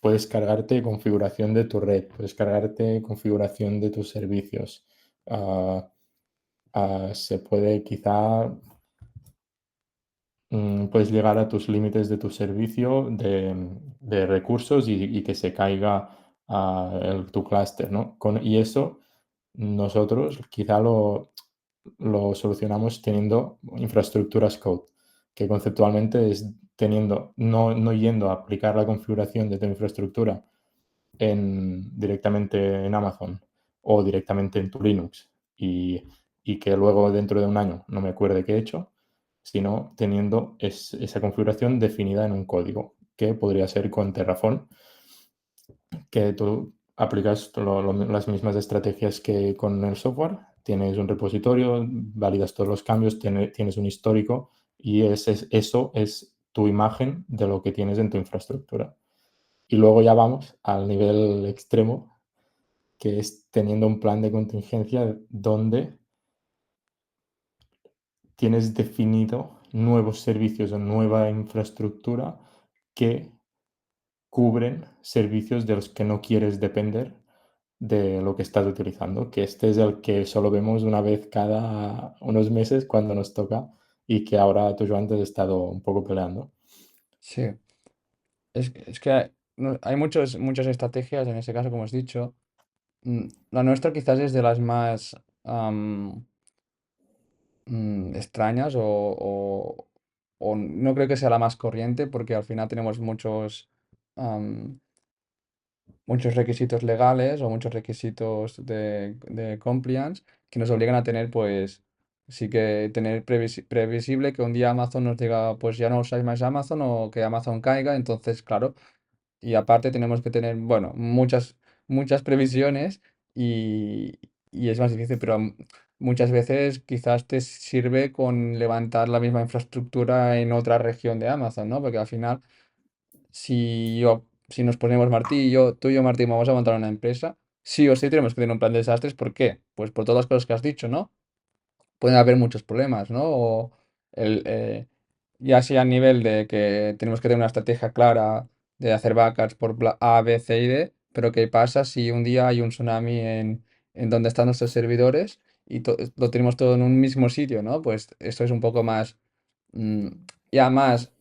puedes cargarte configuración de tu red, puedes cargarte configuración de tus servicios. Ah, se puede quizá, puedes llegar a tus límites de tu servicio de recursos y que se caiga tu clúster, ¿no? Y eso nosotros quizá lo solucionamos teniendo infraestructuras code, que conceptualmente es teniendo, no yendo a aplicar la configuración de tu infraestructura directamente en Amazon o directamente en tu Linux y, y que luego dentro de un año no me acuerde qué he hecho, sino teniendo esa configuración definida en un código, que podría ser con Terraform, que tú aplicas las mismas estrategias que con el software. Tienes un repositorio, validas todos los cambios, tienes un histórico y eso es tu imagen de lo que tienes en tu infraestructura. Y luego ya vamos al nivel extremo, que es teniendo un plan de contingencia donde tienes definido nuevos servicios o nueva infraestructura que cubren servicios de los que no quieres depender de lo que estás utilizando, que este es el que solo vemos una vez cada unos meses cuando nos toca y que ahora tú, Joan, te has estado un poco peleando. Sí, es que hay muchas estrategias en ese caso, como has dicho. La nuestra quizás es de las más extrañas o no creo que sea la más corriente porque al final tenemos am, muchos requisitos legales o muchos requisitos de compliance que nos obligan a tener, pues, sí que tener previsible que un día Amazon nos diga, pues ya no usáis más Amazon o que Amazon caiga, entonces, claro, y aparte tenemos que tener, bueno, muchas previsiones y, y es más difícil, pero muchas veces quizás te sirve con levantar la misma infraestructura en otra región de Amazon, ¿no? Porque al final si nos ponemos Martí y yo, tú y yo, Martí, vamos a montar una empresa, sí o sí tenemos que tener un plan de desastres. ¿Por qué? Pues por todas las cosas que has dicho, ¿no? Pueden haber muchos problemas, ¿no? O el, ya sea a nivel de que tenemos que tener una estrategia clara de hacer backups por A, B, C y D, pero ¿qué pasa si un día hay un tsunami en donde están nuestros servidores y lo tenemos todo en un mismo sitio, ¿no? Pues esto es un poco más, mm, ya más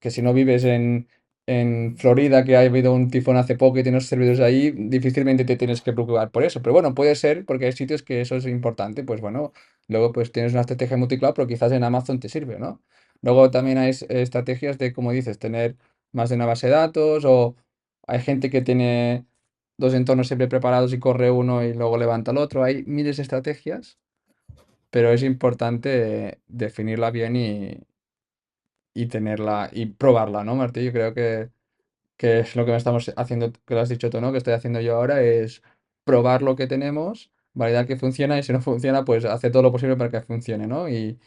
que si no vives en Florida, que ha habido un tifón hace poco y tienes servidores ahí, difícilmente te tienes que preocupar por eso. Pero bueno, puede ser porque hay sitios que eso es importante, pues bueno. Luego, pues tienes una estrategia multicloud, pero quizás en Amazon te sirve, ¿no? Luego también hay estrategias de, como dices, tener más de una base de datos o hay gente que tiene dos entornos siempre preparados y corre uno y luego levanta el otro. Hay miles de estrategias, pero es importante definirla bien y tenerla y probarla, ¿no, Martí? Yo creo que es lo que me estamos haciendo, que lo has dicho tú, ¿no? Que estoy haciendo yo ahora es probar lo que tenemos, validar que funciona y si no funciona, pues hacer todo lo posible para que funcione, ¿no? Y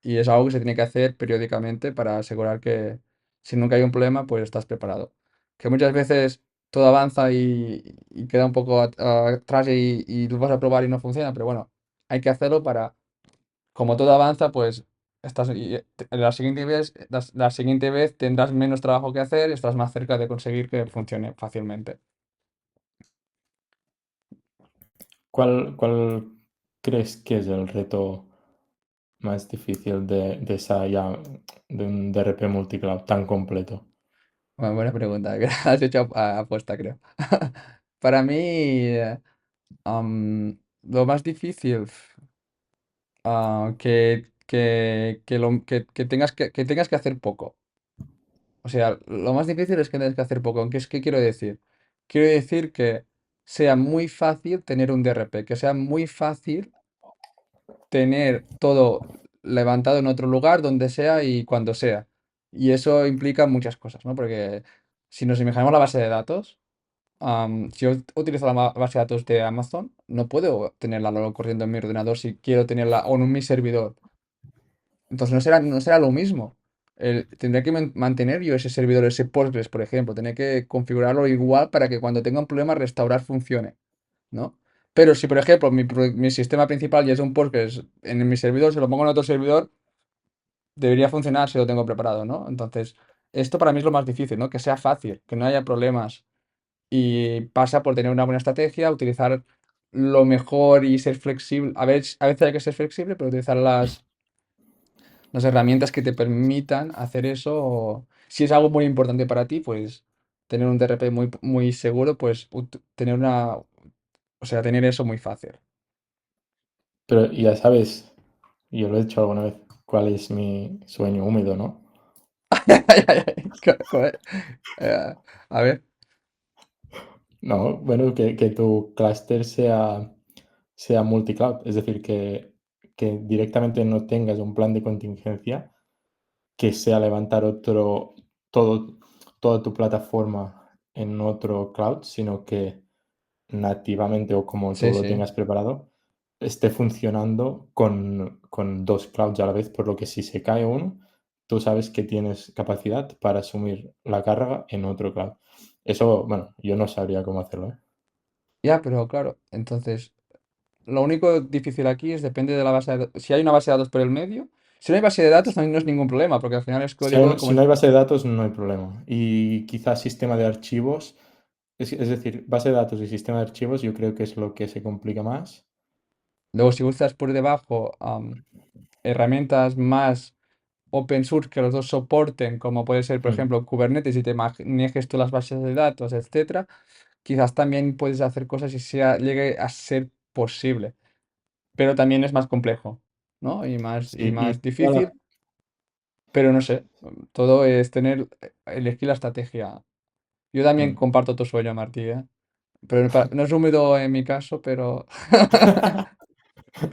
es algo que se tiene que hacer periódicamente para asegurar que si nunca hay un problema, pues estás preparado. Que muchas veces todo avanza y queda un poco atrás y lo vas a probar y no funciona, pero bueno, hay que hacerlo para como todo avanza, pues la siguiente vez tendrás menos trabajo que hacer y estás más cerca de conseguir que funcione fácilmente. ¿Cuál crees que es el reto más difícil de esa ya, de un DRP multicloud tan completo? Bueno, buena pregunta, que has hecho apuesta, creo. Para mí, lo más difícil, que tengas que hacer poco. O sea, lo más difícil es que tengas que hacer poco. Aunque es que quiero decir, quiero decir que sea muy fácil tener un DRP, que sea muy fácil tener todo levantado en otro lugar, donde sea y cuando sea. Y eso implica muchas cosas, ¿no? Porque si nos imaginamos la base de datos, si yo utilizo la base de datos de Amazon, no puedo tenerla luego corriendo en mi ordenador si quiero tenerla o en mi servidor. Entonces no será lo mismo. tendría que mantener yo ese servidor, ese Postgres, por ejemplo. Tendría que configurarlo igual para que cuando tenga un problema restaurar funcione, ¿no? Pero si, por ejemplo, mi sistema principal ya es un Postgres en mi servidor, se lo pongo en otro servidor, debería funcionar si lo tengo preparado, ¿no? Entonces, esto para mí es lo más difícil, ¿no? Que sea fácil, que no haya problemas. Y pasa por tener una buena estrategia, utilizar lo mejor y ser flexible. A veces hay que ser flexible, pero utilizar las herramientas que te permitan hacer eso. Si es algo muy importante para ti, pues tener un DRP muy seguro, pues tener o sea, tener eso muy fácil. Pero ya sabes, yo lo he hecho alguna vez, cuál es mi sueño húmedo, ¿no? Ay, ay, ay, joder. Eh, a ver, No, bueno, que tu clúster sea multicloud, es decir, que directamente no tengas un plan de contingencia que sea levantar todo, toda tu plataforma en otro cloud, sino que nativamente o como tú sí, lo sí. tengas preparado, esté funcionando con dos clouds a la vez, por lo que si se cae uno, tú sabes que tienes capacidad para asumir la carga en otro cloud. Eso, bueno, yo no sabría cómo hacerlo, ¿eh? Ya, pero claro, entonces, lo único difícil aquí es depende de la base de datos. Si hay una base de datos por el medio, si no hay base de datos también no es ningún problema, porque al final es código como Si no hay base de datos, no hay problema. Y quizás sistema de archivos, es decir, base de datos y sistema de archivos, yo creo que es lo que se complica más. luego si usas por debajo herramientas más open source que los dos soporten, como puede ser, por Mm. ejemplo, Kubernetes y te manejes tú las bases de datos, etcétera, quizás también puedes hacer cosas y llegue a ser posible, pero también es más complejo, ¿no? Y Sí, y más difícil, pero no sé, todo es elegir la estrategia. Yo también mm. comparto tu sueño, Martí, ¿eh? Pero no es húmedo en mi caso, pero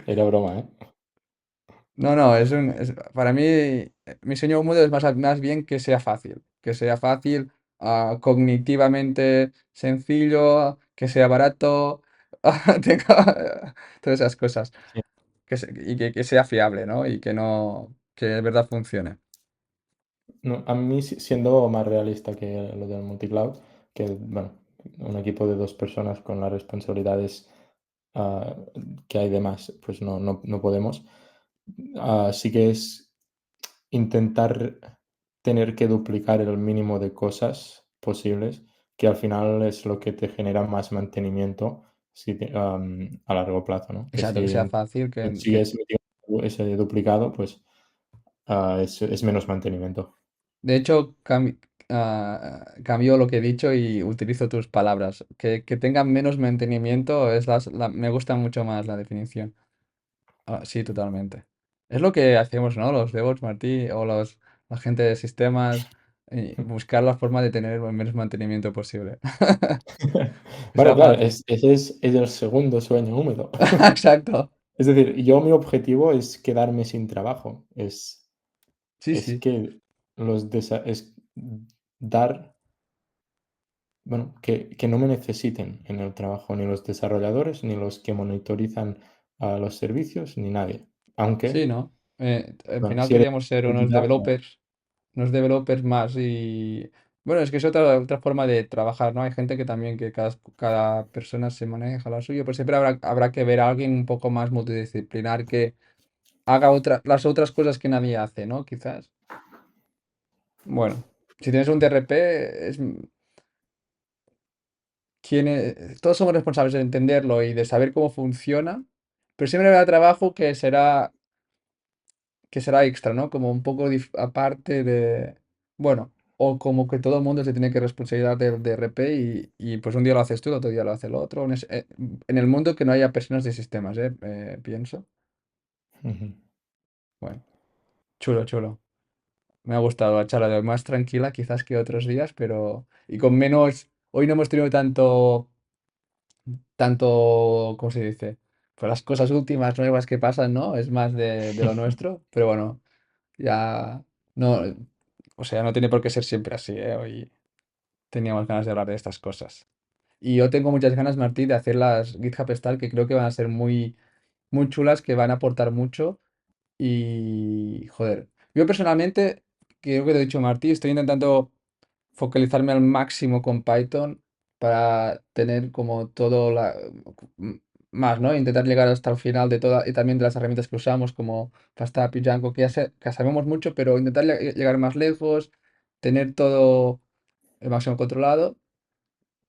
Era broma, ¿eh? no, no, para mí mi sueño húmedo es más bien que sea fácil, cognitivamente sencillo, que sea barato, todas esas cosas, Sí. y que sea fiable, ¿no? Y que no, que de verdad funcione. No, a mí, siendo más realista que lo del multicloud, que, bueno, un equipo de 2 personas con las responsabilidades, ah, que hay de más, pues no podemos. Sí que es intentar tener que duplicar el mínimo de cosas posibles, que al final es lo que te genera más mantenimiento a largo plazo, ¿no? Que Exacto, que sea si fácil, consigues metiendo ese duplicado, pues, es menos mantenimiento. de hecho, cambio lo que he dicho y utilizo tus palabras. Que tengan menos mantenimiento me gusta mucho más la definición. Sí, totalmente. Es lo que hacemos, ¿no? Los DevOps, Martí, la gente de sistemas, buscar la forma de tener el menos mantenimiento posible. Que Bueno, sea claro, fácil. ese es el segundo sueño húmedo. Exacto. Es decir, yo mi objetivo es quedarme sin trabajo, Sí, es sí. que es dar, bueno, que no me necesiten en el trabajo, ni los desarrolladores, ni los que monitorizan a los servicios, ni nadie. Sí, Aunque, ¿no? Al bueno, final si eres queríamos ser autodidacta, unos developers más y bueno, es que es otra forma de trabajar, ¿no? Hay gente que también que cada persona se maneja lo suyo, pero siempre habrá que ver a alguien un poco más multidisciplinar que haga las otras cosas que nadie hace, ¿no? Quizás. Bueno, si tienes un DRP, todos somos responsables de entenderlo y de saber cómo funciona, pero siempre habrá trabajo que será extra, ¿no? Como un poco aparte bueno, o como que todo el mundo se tiene que responsabilizar del DRP y pues un día lo haces tú, otro día lo hace el otro. En el mundo que no haya personas de sistemas, pienso. ujú. Bueno, chulo, chulo. Me ha gustado la charla de hoy, más tranquila quizás que otros días, pero y con menos. Hoy no hemos tenido tanto, ¿cómo se dice? Pues las cosas últimas nuevas que pasan, ¿no? Es más de lo nuestro, pero bueno, ya no, o sea, no tiene por qué ser siempre así, ¿eh? Hoy teníamos ganas de hablar de estas cosas. Y yo tengo muchas ganas, Martí, de hacer las GitHub Style que creo que van a ser muy chulas, que van a aportar mucho y, joder, yo personalmente creo que te he dicho Martí, estoy intentando focalizarme al máximo con Python para tener como todo m- más, ¿no? Intentar llegar hasta el final de toda y también de las herramientas que usamos como FastApp y Django, que ya sabemos mucho, pero intentar llegar más lejos, tener todo el máximo controlado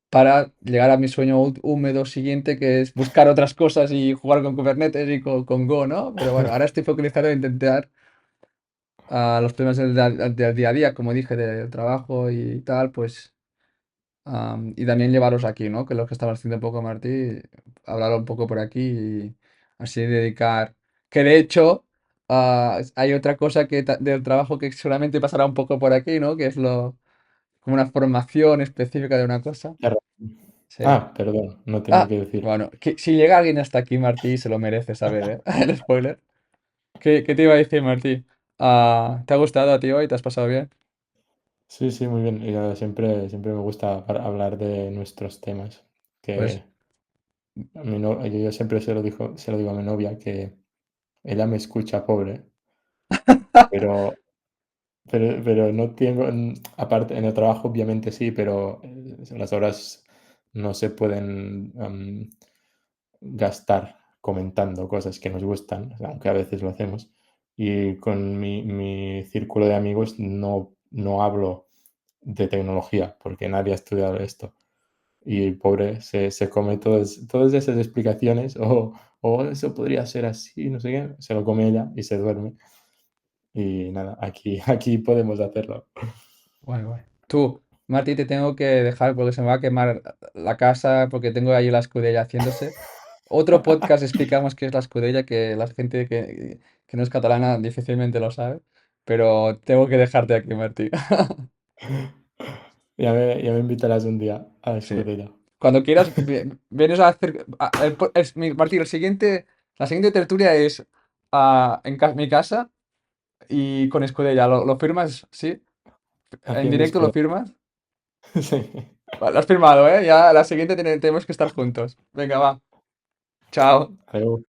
para llegar a mi sueño húmedo siguiente, que es buscar otras cosas y jugar con Kubernetes y con Go, ¿no? Pero bueno, ahora estoy focalizado en intentar a los problemas del día a día, como dije, del trabajo y tal, pues, y también llevarlos aquí, ¿no? Que es lo que estaba haciendo un poco Martí, hablar un poco por aquí y así dedicar. Que de hecho, hay otra cosa del trabajo que seguramente pasará un poco por aquí, ¿no? Que es como una formación específica de una cosa. Claro. Sí. Ah, perdón, no tenía Ah, que decir. bueno, que si llega alguien hasta aquí, Martí, se lo merece saber, ¿eh? El spoiler. ¿Qué te iba a decir, Martí? ¿Te ha gustado a ti hoy? ¿Te has pasado bien? Sí, sí, muy bien. Y, siempre me gusta hablar de nuestros temas. Pues, Que a mi no- yo siempre se lo digo a mi novia que ella me escucha pobre, pero, pero no tengo, aparte en el trabajo obviamente sí, pero las horas no se pueden gastar comentando cosas que nos gustan, aunque a veces lo hacemos. Y con mi círculo de amigos no hablo de tecnología, porque nadie ha estudiado esto. Y el pobre se come todas esas explicaciones, o eso podría ser así, no sé qué, se lo come ella y se duerme. Y nada, aquí, aquí podemos hacerlo. guay, guay. Tú, Martí, te tengo que dejar porque se me va a quemar la casa porque tengo ahí la escudella haciéndose. Otro podcast explicamos qué es la escudella, que la gente que no es catalana difícilmente lo sabe, pero tengo que dejarte aquí, Martí. Ya me invitarás un día a la Sí. escudella. Cuando quieras, vienes a hacer. Martí, la siguiente tertulia es en mi casa y con escudella. ¿Lo firmas? ¿Sí? ¿En Haciendo directo lo escudella. firmas? Sí. Vale, lo has firmado, ¿eh? Ya la siguiente tenemos que estar juntos. Venga, va. Chao. Adiós.